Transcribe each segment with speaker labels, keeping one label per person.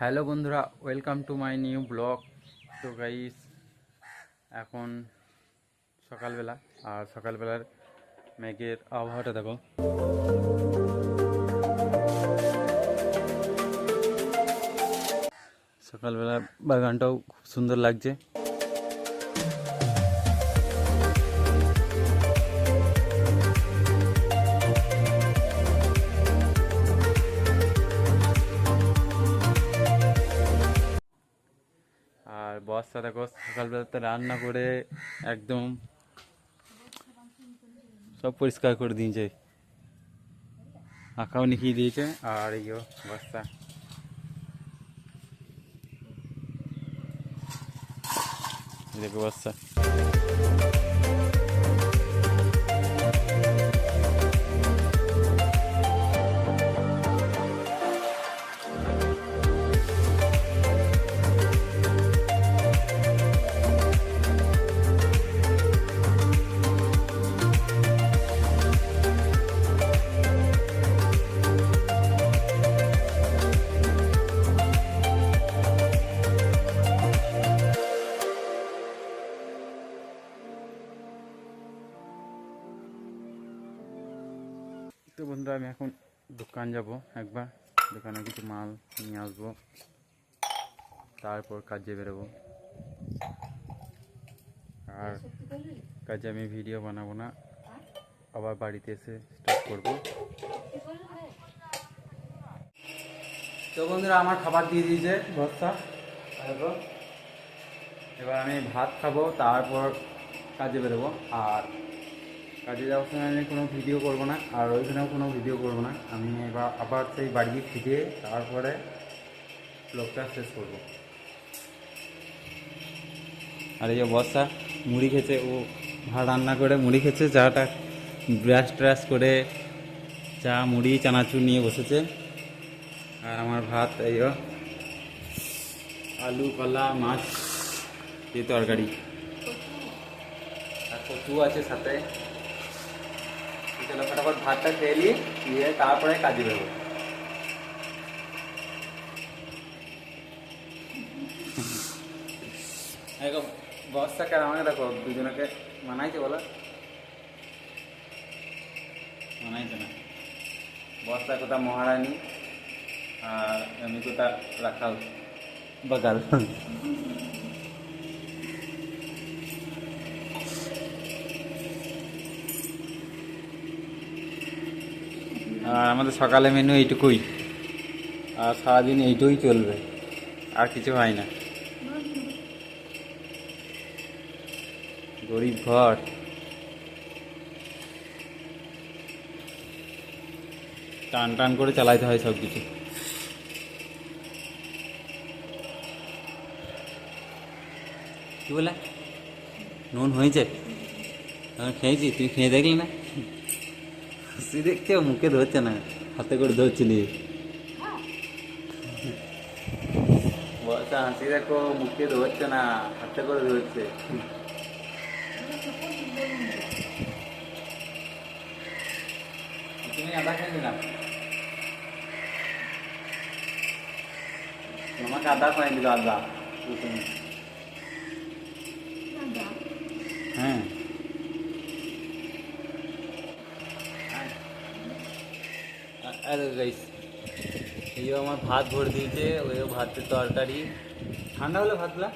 Speaker 1: Hello বন্ধুরা, welcome to my new blog. তো guys, এখন সকালবেলা, আর সকালবেলার মেঘের আবহাওয়াটা দেখো। সকালবেলা বাগানটাও খুব সুন্দর লাগছে। আর বর্ষা দেখো সকালবেলাতে রান্না করে একদম সব পরিষ্কার করে দিয়েছে, আঁকাও লিখিয়ে দিয়েছে। আর এই বর্ষা দেখো, বর্ষা তো বন্ধুরা, আমি এখন দোকান যাব, একবার দোকানে কিছু মাল নিয়ে আসবো, তারপর কাজে বেরোবো। আর কাজে আমি ভিডিও বানাবো না, আবার বাড়িতে এসে স্টার্ট করবো। তো বন্ধুরা, আমার খাবার দিয়ে দিয়েছে বস্তা। এবার আমি ভাত খাবো, তারপর কাজে বেরোবো। আর কাজে যাওয়ার সময় আমি কোনো ভিডিও করবো না, আর ওইখানেও কোনো ভিডিও করবো না। আমি এবার আবার সেই বাড়ি ফিরে তারপরে ব্লগটা শেষ করবো। আর এই বর্ষা মুড়ি খেতে, ও ভাত রান্না করে মুড়ি খেতে, চাটা ব্রাশ ট্রাশ করে চা মুড়ি চানাচুর নিয়ে বসেছে। আর আমার ভাত এই আলু কলা মাছ দিয়ে তরকারি, আর কচু আছে সাথে। চলো ফটাফট ভাতটা খেয়ে নিই, দিয়ে তারপরে কাজে বেরোবো। দেখো বস্তা কেমন, দেখো দুজনকে মানাইছে বলো? মানাইছে না। বস্তা কোথা মহারানী, আর আমি কোথা রাখাল বাগাল। আর আমাদের সকালে মেনু এইটুকুই, আর সারাদিন এইটুকুই চলবে, আর কিছু হয় না। গরিব ঘর, টান টান করে চালাইতে হয় সব কিছু। কি বলে নুন হয়েছে? আমি খেয়েছি, তুই খেয়ে দেখলি না? তুই দেখতে মুখে ধরছে না, হাতে করে ধরছিলি। বলছে হাসি দেখো, মুখে ধরছে না, হাতে করে ধরছে। তুমি আদা খাইলি না? তোমাকে আদা খাই দিল, আদা। হ্যাঁ, গাইস, এই আমার ভাত ভরে দিয়েছে, ওই ভাতের তরকারি। ঠান্ডা হলো ভাতগুলা?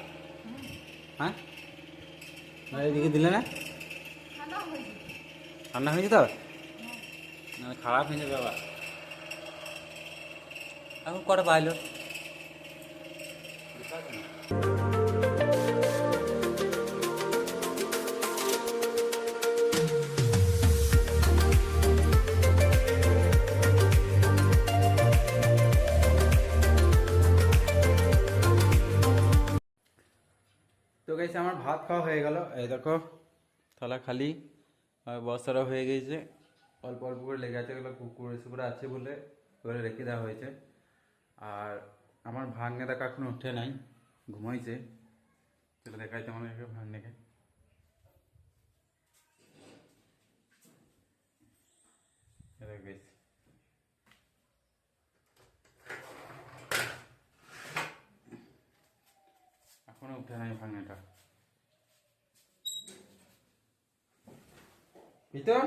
Speaker 1: হ্যাঁ, এদিকে দিলে না? ঠান্ডা হয়েছে তো, খারাপ হয়ে যাবে আবার। এখন কটা পাইলো? তো গেছে, আমার ভাত খাওয়া হয়ে গেল। এই দেখো থালা খালি, আর বস্তাটা হয়ে গেছে। অল্প অল্প করে লেগে আছে, এগুলো কুকুরে সুকুরে আছে বলে এবারে রেখে দেওয়া হয়েছে। আর আমার ভাগ্নে দেখা এখনো উঠে নাই, ঘুমাইছে। চলো দেখাইতে আমাদেরকে ভাগ্নেকে। গেছে উঠে নাই ভাঙনাটা। প্রীতম,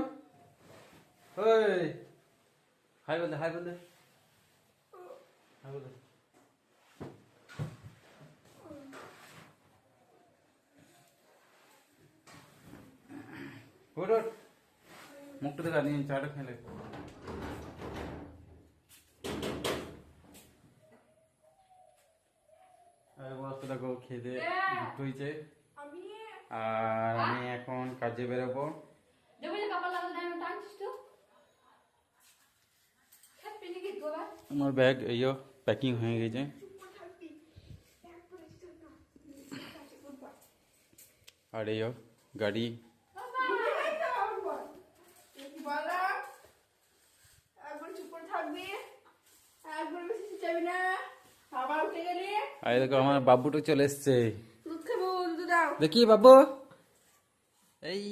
Speaker 1: ওই হাই বল, হাই বল, হাই বল। ওঠ ওঠ, মুখটা দেখা নিয়ে চাটা খেলে। বস্তা দেখো খেতে দুটো হয়েছে, আর আমি এখন কাজে বেরোবো। আমার ব্যাগ এইও প্যাকিং হয়ে গেছে। আর এইও গাড়ি। আর দেখো আমার বাবুটা চলে এসছে। দেখি বাবু, এই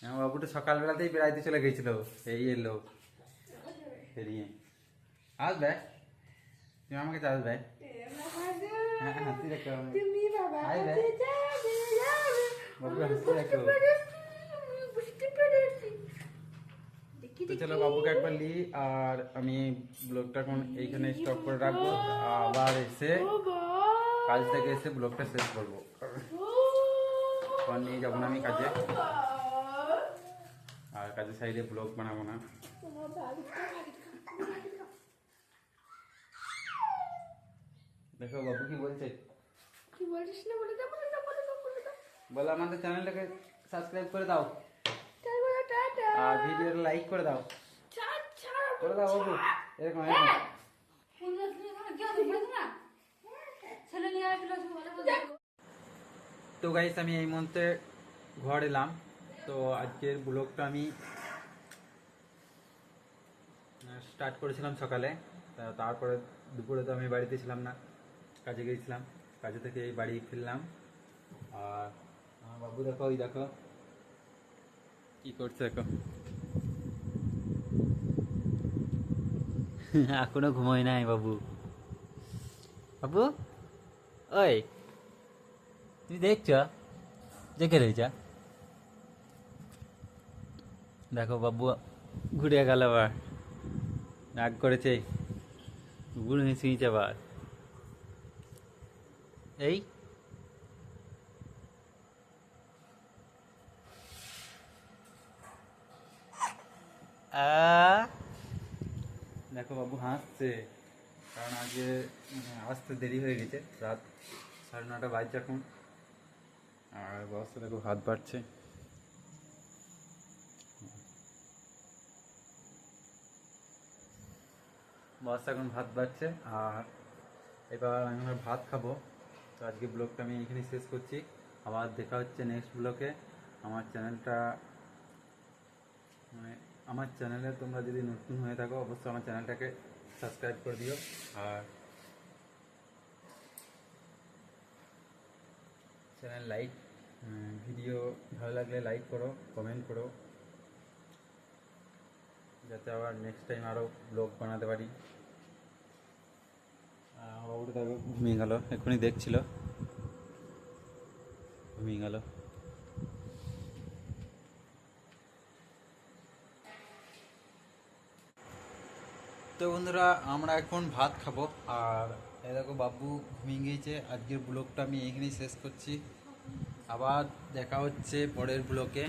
Speaker 1: আমার বাবুটা সকালবেলাতেই বেড়াইতে চলে গেছিল, এই এলো বেরিয়ে। আসবে, তুমি আমাকে আসবে। হ্যাঁ হাসি রাখো, বাবু হাসি রাখো। তো চলো বাবুকে একবার লি, আর আমি ব্লগটা এখন এইখানে স্টপ করে রাখবো। আবার এসে কাজ থেকে এসে ব্লগটা শেষ করবো, ফোন নিয়ে যাবো না আমি কাজে, আর কাজের সাইডে ব্লগ বানাবো না। দেখো বাবু কি বলছে,
Speaker 2: কি বলছিস না, বলে দাও, বলে দাও, বলে দাও, বলে দাও।
Speaker 1: বলো আমাদের চ্যানেলটাকে সাবস্ক্রাইব করে দাও,
Speaker 2: টাটা টাটা,
Speaker 1: আর ভিডিওটা লাইক করে দাও,
Speaker 2: টাটা
Speaker 1: করে দাও বাবু। এরকম এরকম। তো গাইস আমি এই মুহূর্তে ঘর এলাম। তো আজকের ব্লগটা আমি স্টার্ট করেছিলাম সকালে, তারপরে দুপুরে তো আমি বাড়িতে ছিলাম না, কাজে গিয়েছিলাম, কাজে থেকে এই বাড়ি ফিরলাম। আর আমার বাবু দেখো, ওই দেখো কি করছে, দেখো এখনো ঘুমোয় নাই বাবু। বাবু ওই তুমি দেখছ, দেখে রয়েছ, দেখো বাবু ঘুরে গেল, আবার রাগ করেছে, গুড় হিঁচিয়েছে আবার। এই দেখো বাবু হাসছে, কারণ আজকে আসতে দেরি হয়ে গেছে, রাত 9:30 বাজছে এখন। আর বস্তা দেখো হাত বাড়ছে। বস্তা এখন ভাত বাড়ছে, আর এবার আমি আমার ভাত খাবো। তো আজকে ব্লগটা আমি এখানে শেষ করছি, আবার দেখা হচ্ছে নেক্সট ব্লগে। আমার চ্যানেলটা মানে আমার চ্যানেলে তোমরা যদি নতুন হয়ে থাকো অবশ্যই আমার চ্যানেলটাকে সাবস্ক্রাইব করে দিও, আর চ্যানেল লাইক, ভিডিও ভালো লাগলে লাইক করো, কমেন্ট করো, যাতে আবার নেক্সট টাইম আরও ব্লগ বানাতে পারি। বাবুটা দেখো ঘুমিয়ে গেল, এখনই দেখছিল, ঘুমিয়ে গেল। তো বন্ধুরা আমরা এখন ভাত খাবো, আর এই দেখো বাবু ঘুমিয়ে গিয়েছে। আজকের ব্লগটা আমি এইখানেই শেষ করছি, আবার দেখা হচ্ছে পরের ব্লগে।